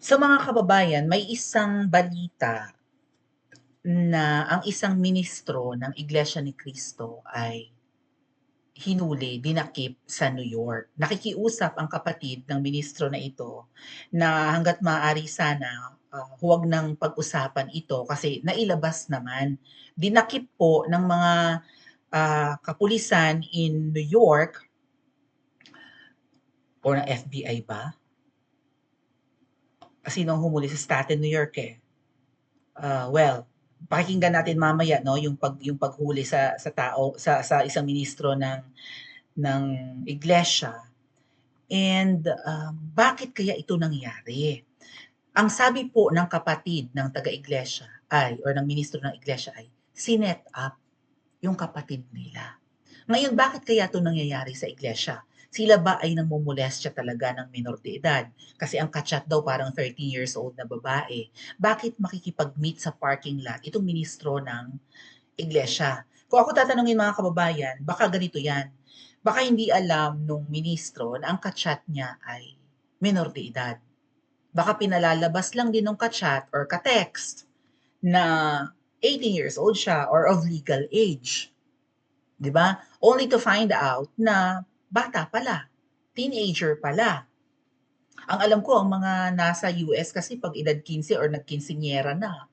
Sa mga kababayan, may isang balita na ang isang ministro ng Iglesia ni Cristo ay hinuli, dinakip sa New York. Nakikiusap ang kapatid ng ministro na ito na hangga't maaari sana huwag nang pag-usapan ito kasi nailabas naman. Dinakip po ng mga kapulisan in New York or ng FBI ba? Kasi nung humuli sa Staten, New York eh. Well, pakikinggan natin mamaya no yung paghuli sa tao sa isang ministro ng iglesia. And bakit kaya ito nangyari? Ang sabi po ng kapatid ng taga-iglesia ay or ng ministro ng iglesia ay sinet up yung kapatid nila. Ngayon, bakit kaya ito nangyayari sa iglesia? Sila ba ay nangmomolestya talaga ng minor de edad? Kasi ang kachat daw parang 13 years old na babae. Bakit makikipag-meet sa parking lot itong ministro ng iglesia? Kung ako tatanungin mga kababayan, baka ganito yan. Baka hindi alam nung ministro na ang kachat niya ay minor de edad. Baka pinalalabas lang din ng kachat or ka-text na 18 years old siya or of legal age. 'Di ba? Only to find out na bata pala, teenager pala. Ang alam ko ang mga nasa US kasi 'pag edad 15 or nagkinsinyera na,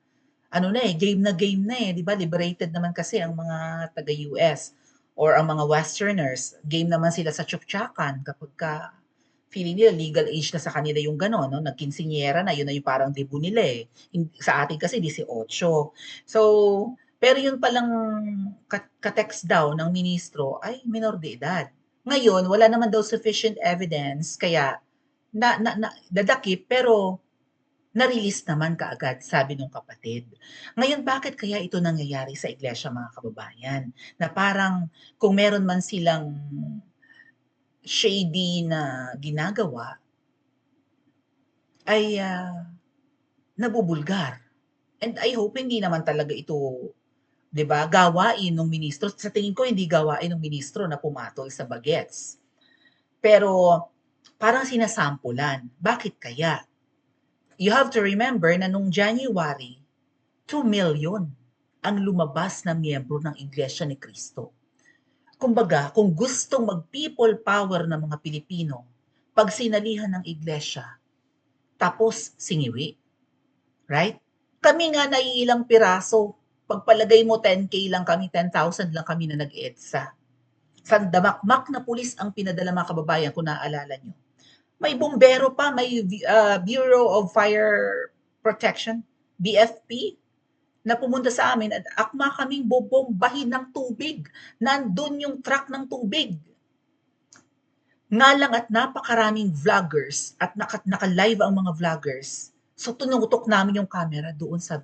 ano na eh, game na eh, 'di ba? Liberated naman kasi ang mga taga-US or ang mga westerners, game naman sila sa tsuktsakan kapagka feeling nila legal age na sa kanila yung gano'n 'no, nagkinsinyera na, yun na yung parang debut nila eh. Sa atin kasi 18. So, pero yun palang ka-text daw ng ministro ay menor de edad. Ngayon wala naman daw sufficient evidence kaya na dadakip pero na-release naman kaagad, sabi nung kapatid. Ngayon, bakit kaya ito nangyayari sa iglesia, mga kababayan? Na parang kung meron man silang shady na ginagawa, ay nabubulgar. And I hope hindi naman talaga ito, 'di ba, gawain ng ministro. Sa tingin ko hindi gawain ng ministro na pumatol sa bagets. Pero parang sinasampulan. Bakit kaya? You have to remember na nung January, 2 million ang lumabas na miyembro ng Iglesia ni Cristo. Kumbaga, kung gustong mag-people power ng mga Pilipino, pag sinalihan ng Iglesia, tapos singiwi. Right? Kami nga naiilang piraso. Pagpalagay mo 10K lang kami, 10,000 lang kami na nag-EDSA. Sandamakmak na pulis ang pinadala mga kababayan kung naaalala nyo. May bumbero pa, may Bureau of Fire Protection, BFP, na pumunta sa amin at akma kaming bobombahin ng tubig. Nandun yung truck ng tubig. Nga lang at napakaraming vloggers at naka-live ang mga vloggers. So tinutok namin yung camera doon sa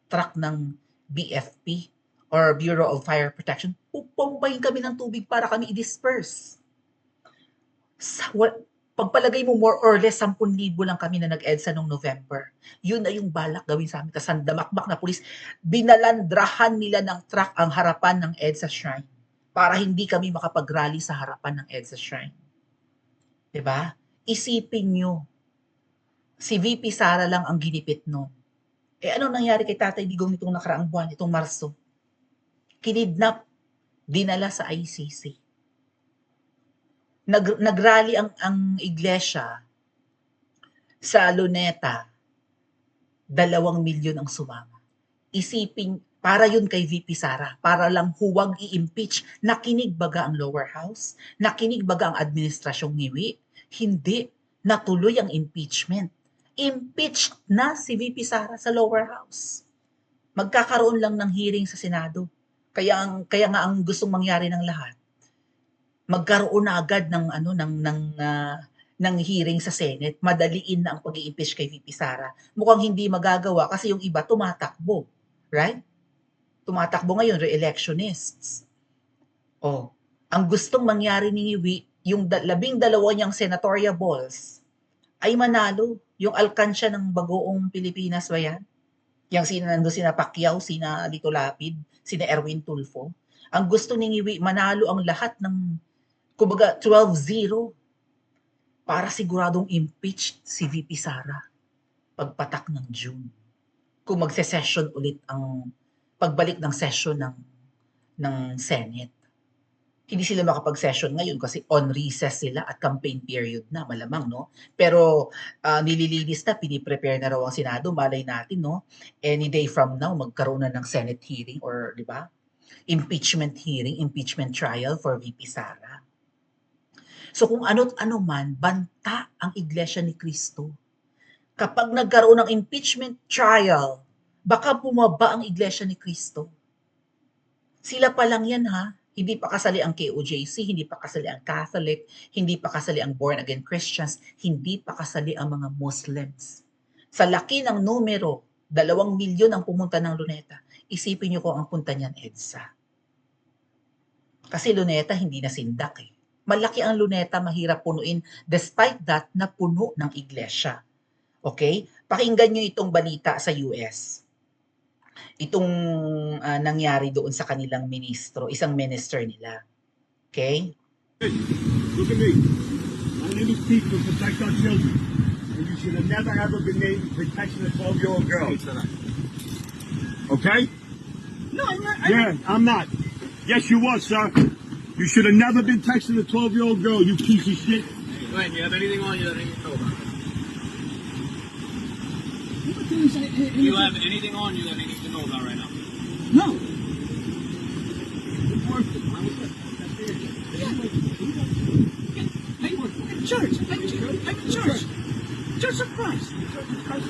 truck ng BFP or Bureau of Fire Protection. Pupombahin kami ng tubig para kami i-disperse. Pagpalagay mo more or less 10,000 lang kami na nag-EDSA noong November. Yun na yung balak gawin sa amin. Tapos sandamakmak na pulis, binalandrahan nila ng truck ang harapan ng EDSA Shrine para hindi kami makapag-rally sa harapan ng EDSA Shrine. 'Di ba? Isipin nyo, si VP Sara lang ang ginipit noon. Eh ano nangyari kay Tatay Digong nitong nakaraang buwan, itong Marso? Kinidnap, dinala sa ICC. Nagrally ang iglesia sa Luneta, 2 milyon ang sumama. Isipin, para yun kay VP Sara, para lang huwag i-impeach. Nakinig baga ang lower house? Nakinig baga ang administrasyong ngiwi? Hindi. Natuloy ang impeachment. Impeached na si VP Sara sa lower house. Magkakaroon lang ng hearing sa Senado. Kaya nga ang gustong mangyari ng lahat, magkaroon na agad ng hearing sa Senate, madaliin na ang pag-i-impeach kay VP Sara. Mukhang hindi magagawa kasi yung iba tumatakbo, right? Tumatakbo ngayon, re-electionists. Oh, ang gustong mangyari ni Ngiwi, yung 12 niyang senatorial balls ay manalo. Yung alkansya ng bagoong Pilipinas ba yan? Yung sina Pacquiao, sina Lito Lapid, sina Erwin Tulfo. Ang gusto ni Ngiwi, manalo ang lahat ng, kumbaga, 12-0 para siguradong impeached si VP Sara. pagpatak ng June. Kung magse-session ulit ang pagbalik ng session ng Senate. Hindi sila makapag-session ngayon kasi on recess sila at campaign period na malamang, no? Pero nililinis na, piniprepare na raw ang Senado, malay natin, no? Any day from now, magkaroon na ng Senate hearing or, di ba? Impeachment hearing, impeachment trial for VP Sara. So kung ano't ano man, banta ang Iglesia ni Cristo. Kapag nagkaroon ng impeachment trial, baka bumaba ang Iglesia ni Cristo. Sila pa lang yan ha. Hindi pa kasali ang KOJC, hindi pa kasali ang Catholic, hindi pa kasali ang born-again Christians, hindi pa kasali ang mga Muslims. Sa laki ng numero, 2 milyon ang pumunta ng Luneta. Isipin niyo kung ang punta niyan, EDSA. Kasi Luneta hindi na sindak eh. Malaki ang Luneta, mahirap punuin. Despite that, napuno ng iglesia. Okay? Pakinggan niyo itong balita sa US. Itong nangyari doon sa kanilang ministro, isang minister nila. Okay? Look at me. My name is Pete from Protect Our Children. And you should have never ever been named protecting a 12-year-old girl. Okay? No, I'm not. Yeah, I'm not. Yes, you was, sir. You should have never been texting a 12-year-old girl, you piece of shit. Hey, Glenn, you have anything on you that I need to know about? Do you have anything on you that I need to know about right now? No. I'm in church. I'm in church. Church of Christ. Christ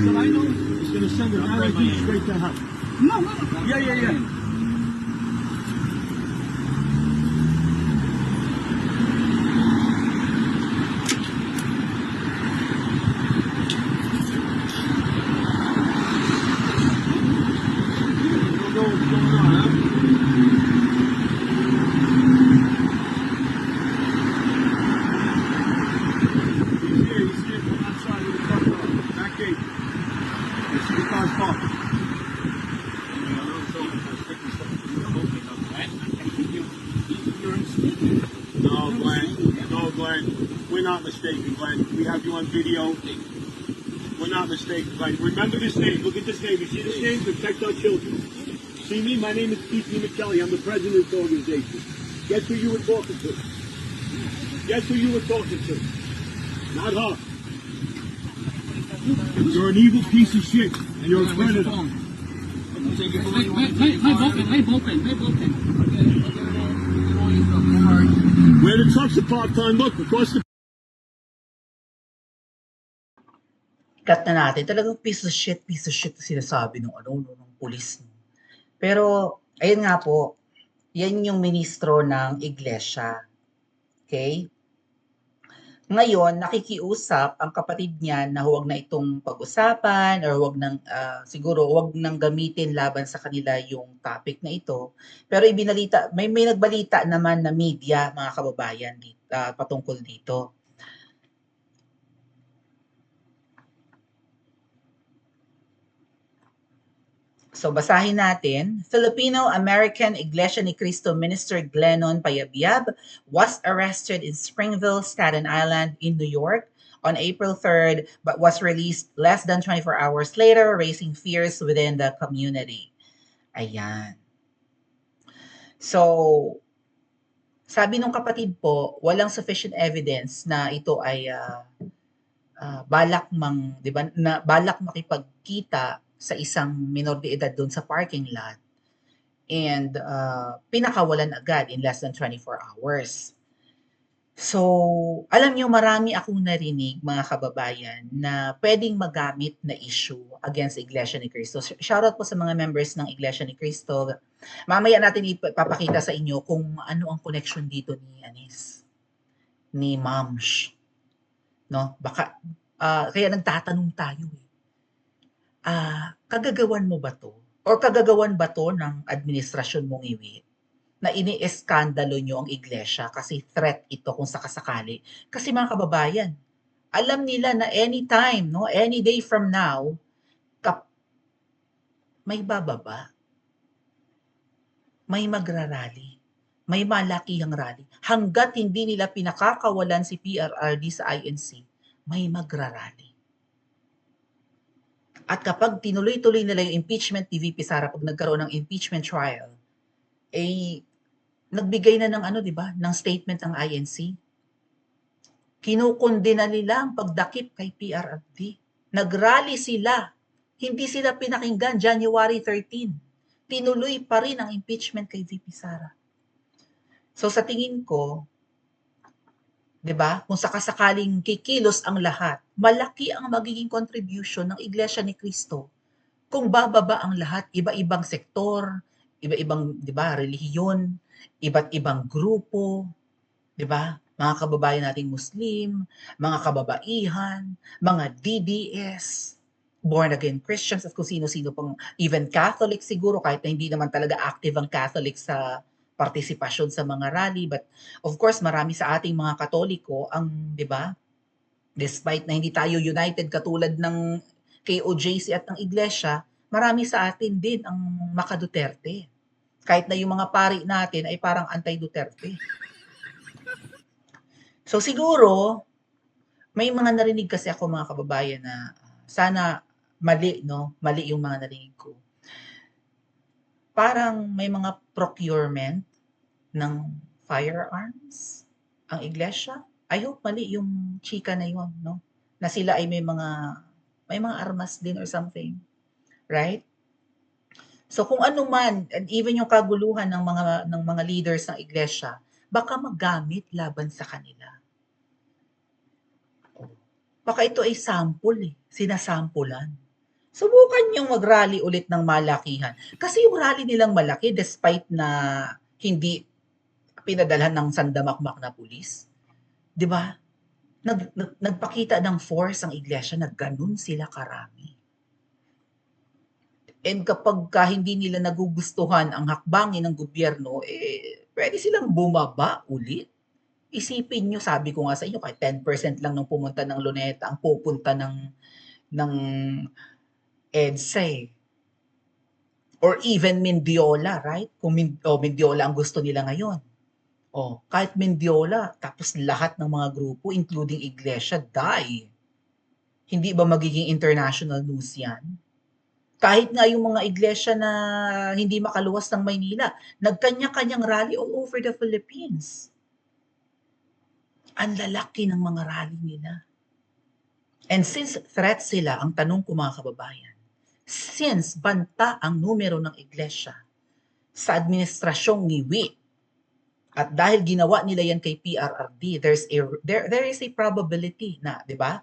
that I know is going to send an arrow straight to hell. No. Yeah. No, Glenn. We're not mistaken, Glenn. We have you on video. We're not mistaken, Glenn. Remember this name. Look at this name. You see this name? Protect Our Children. See me? My name is Pete McKelly. I'm the president of this organization. Guess who you were talking to? Guess who you were talking to? Not her. You're an evil piece of shit, and you're a predator. Where the trucks are parked on, look, across the... Cut na natin. Talagang piece of shit sinasabi ng pulis. Pero, ayun nga po, yan yung ministro ng iglesia. Okay? Ngayon, nakikiusap ang kapatid niya na huwag na itong pag-usapan or siguro huwag nang gamitin laban sa kanila yung topic na ito. Pero may nagbalita naman na media, mga kababayan, patungkol dito. So basahin natin, Filipino-American Iglesia ni Cristo Minister Glennon Payabyab was arrested in Springville, Staten Island in New York on April 3rd but was released less than 24 hours later, raising fears within the community. Ayan. So, sabi nung kapatid po, walang sufficient evidence na ito ay balak makipagkita sa isang minor de edad doon sa parking lot and pinakawalan agad in less than 24 hours. So, alam niyo marami akong narinig mga kababayan na pwedeng magamit na issue against Iglesia ni Cristo. Shoutout po sa mga members ng Iglesia ni Cristo. Mamaya natin ipapakita sa inyo kung ano ang connection dito ni Mamsh. No? Baka kaya nagtatanong tayo kagagawan mo ba to? Or kagagawan ba to ng administrasyon mong iwi? Na ini-eskandalo nyo ang iglesia kasi threat ito kung sakasakali. Kasi mga kababayan, alam nila na anytime, no, any day from now, may bababa. May magrarally. may malakihang rally. Hangga't hindi nila pinakakawalan si PRRD sa INC, may magrarally. At kapag tinuloy-tuloy nila yung impeachment ni VP Sara, pag nagkaroon ng impeachment trial, nagbigay na ng di ba, ng statement ang INC. Kinukundina nila ang pagdakip kay PRRD. Nagrally sila. Hindi sila pinakinggan January 13. Tinuloy pa rin ang impeachment kay VP Sara. So sa tingin ko, 'di ba? Kung sakasakaling kikilos ang lahat, malaki ang magiging contribution ng Iglesia ni Cristo. Kung bababa ang lahat, iba-ibang sektor, iba-ibang, 'di ba, relihiyon, iba't ibang grupo, 'di ba? Mga kababayan nating Muslim, mga kababaihan, mga DDS, born again Christians at kung sino-sino pang even Catholic siguro kahit na hindi naman talaga active ang Catholic sa partisipasyon sa mga rally, but of course marami sa ating mga Katoliko ang 'di ba, despite na hindi tayo united katulad ng KOJC at ng Iglesia, marami sa atin din ang maka-Duterte. Kahit na yung mga pari natin ay parang anti-Duterte. So siguro may mga narinig kasi ako mga kababayan na sana mali yung mga narinig ko. Parang may mga procurement ng firearms ang Iglesia. I hope mali yung chika na yun, no? Na sila ay may mga armas din or something. Right? So kung ano man, and even yung kaguluhan ng mga leaders ng Iglesia, baka magamit laban sa kanila. Baka ito ay sample sinasampulan. Subukan niyong mag-rally ulit ng malakihan. Kasi yung rally nilang malaki, despite na hindi pinadalhan ng sandamakmak na pulis, di ba? Nagpakita ng force ang Iglesia na ganun sila karami. And kapag hindi nila nagugustuhan ang hakbangin ng gobyerno, pwede silang bumaba ulit. Isipin nyo, sabi ko nga sa inyo, kahit 10% lang nung pumunta ng Luneta ang pupunta ng EDSA or even Mendiola, right? Kung Mendiola ang gusto nila ngayon. Kahit Mendiola, tapos lahat ng mga grupo, including Iglesia, die. Hindi ba magiging international news yan? Kahit nga yung mga Iglesia na hindi makaluwas ng Maynila, nagkanya-kanyang rally all over the Philippines. Ang lalaki ng mga rally nila. And since threat sila, ang tanong ko mga kababayan, since banta ang numero ng Iglesia sa administrasyong ni Witt, at dahil ginawa nila yan kay PRRD, there is a probability na, di ba?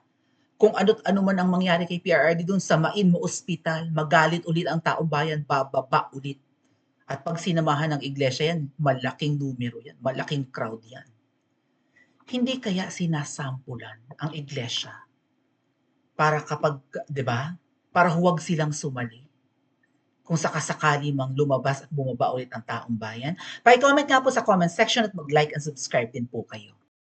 Kung ano man ang mangyari kay PRRD dun sa Main mo ospital, magalit ulit ang taong bayan, bababa ulit. At pag sinamahan ng Iglesia yan, malaking numero yan, malaking crowd yan. Hindi kaya sinasampulan ang Iglesia para kapag, 'di ba? Para huwag silang sumali. Kung sakasakali mang lumabas at bumaba ulit ang taong bayan. Pa-comment nga po sa comment section at mag-like and subscribe din po kayo.